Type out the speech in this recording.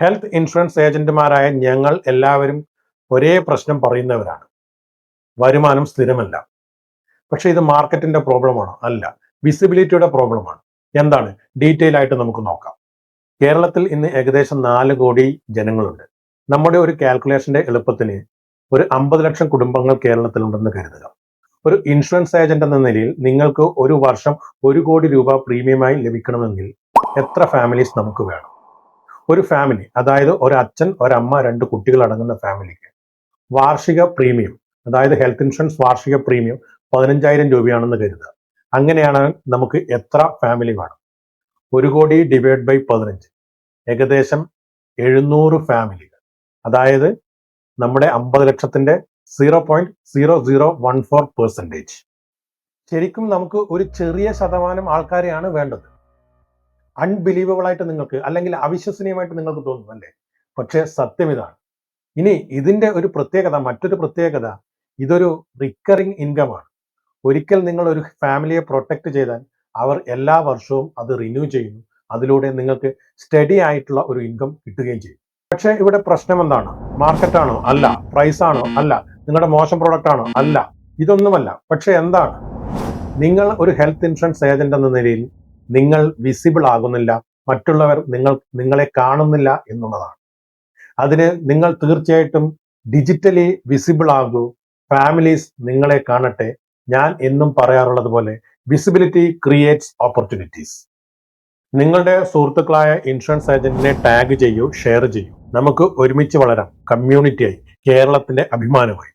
Health insurance ഏജന്റുമാരായ ഞങ്ങൾ എല്ലാവരും ഒരേ പ്രശ്നം പറയുന്നവരാണ്. വരുമാനം സ്ഥിരമല്ല. പക്ഷേ ഇത് മാർക്കറ്റിന്റെ പ്രോബ്ലമാണോ? അല്ല. വിസിബിലിറ്റിയുടെ പ്രോബ്ലമാണ്. എന്താണ്? ഡീറ്റെയിൽ ആയിട്ട് നമുക്ക് നോക്കാം. കേരളത്തിൽ ഇന്ന് ഏകദേശം 4 കോടി ജനങ്ങളുണ്ട്. നമ്മുടെ ഒരു കാൽക്കുലേഷന്റെ എളുപ്പത്തിന് ഒരു 50 ലക്ഷം കുടുംബങ്ങൾ കേരളത്തിലുണ്ടെന്ന് കരുതുക. ഒരു ഇൻഷുറൻസ് ഏജന്റ് എന്ന നിലയിൽ നിങ്ങൾക്ക് ഒരു വർഷം 1 കോടി രൂപ പ്രീമിയമായി ലഭിക്കണമെങ്കിൽ എത്ര ഫാമിലീസ് നമുക്ക് വേണം? ഒരു ഫാമിലി, അതായത് ഒരു അച്ഛൻ, ഒരമ്മ, 2 കുട്ടികൾ അടങ്ങുന്ന ഫാമിലിക്ക് വാർഷിക പ്രീമിയം, അതായത് ഹെൽത്ത് ഇൻഷുറൻസ് വാർഷിക പ്രീമിയം 15,000 രൂപയാണെന്ന് കരുതുക. അങ്ങനെയാണ് നമുക്ക് എത്ര ഫാമിലി വേണം? 1 കോടി ഡിവൈഡ് ബൈ 15, ഏകദേശം 700 ഫാമിലികൾ. അതായത് നമ്മുടെ 50 ലക്ഷത്തിന്റെ 0.0014%. ശരിക്കും നമുക്ക് ഒരു ചെറിയ ശതമാനം ആൾക്കാരെയാണ് വേണ്ടത്. അൺബിലീവബിൾ ആയിട്ട് നിങ്ങൾക്ക്, അല്ലെങ്കിൽ അവിശ്വസനീയമായിട്ട് നിങ്ങൾക്ക് തോന്നും അല്ലേ? പക്ഷേ സത്യം ഇതാണ്. ഇനി ഇതിന്റെ ഒരു പ്രത്യേകത, മറ്റൊരു പ്രത്യേകത, ഇതൊരു റിക്കറിംഗ് ഇൻകം ആണ്. ഒരിക്കൽ നിങ്ങൾ ഒരു ഫാമിലിയെ പ്രൊട്ടക്ട് ചെയ്താൽ അവർ എല്ലാ വർഷവും അത് റിന്യൂ ചെയ്യുന്നു. അതിലൂടെ നിങ്ങൾക്ക് സ്റ്റഡി ആയിട്ടുള്ള ഒരു ഇൻകം കിട്ടുകയും ചെയ്യും. പക്ഷേ ഇവിടെ പ്രശ്നം എന്താണ്? മാർക്കറ്റാണോ? അല്ല. പ്രൈസ് ആണോ? അല്ല. നിങ്ങളുടെ മോശം പ്രോഡക്റ്റ് ആണോ? അല്ല. ഇതൊന്നുമല്ല. പക്ഷെ എന്താണ്? നിങ്ങൾ ഒരു ഹെൽത്ത് ഇൻഷുറൻസ് ഏജന്റ് എന്ന നിലയിൽ നിങ്ങൾ വിസിബിൾ ആകുന്നില്ല, മറ്റുള്ളവർ നിങ്ങളെ കാണുന്നില്ല എന്നുള്ളതാണ്. അതിന് നിങ്ങൾ തീർച്ചയായിട്ടും ഡിജിറ്റലി വിസിബിൾ ആകൂ. ഫാമിലീസ് നിങ്ങളെ കാണട്ടെ. ഞാൻ എന്നും പറയാറുള്ളത് പോലെ വിസിബിലിറ്റി ക്രിയേറ്റ്സ് ഓപ്പർച്യൂണിറ്റീസ്. നിങ്ങളുടെ സുഹൃത്തുക്കളായ ഇൻഷുറൻസ് ഏജന്റിനെ ടാഗ് ചെയ്യൂ, ഷെയർ ചെയ്യൂ. നമുക്ക് ഒരുമിച്ച് വളരാം, കമ്മ്യൂണിറ്റിയായി, കേരളത്തിന്റെ അഭിമാനമായി.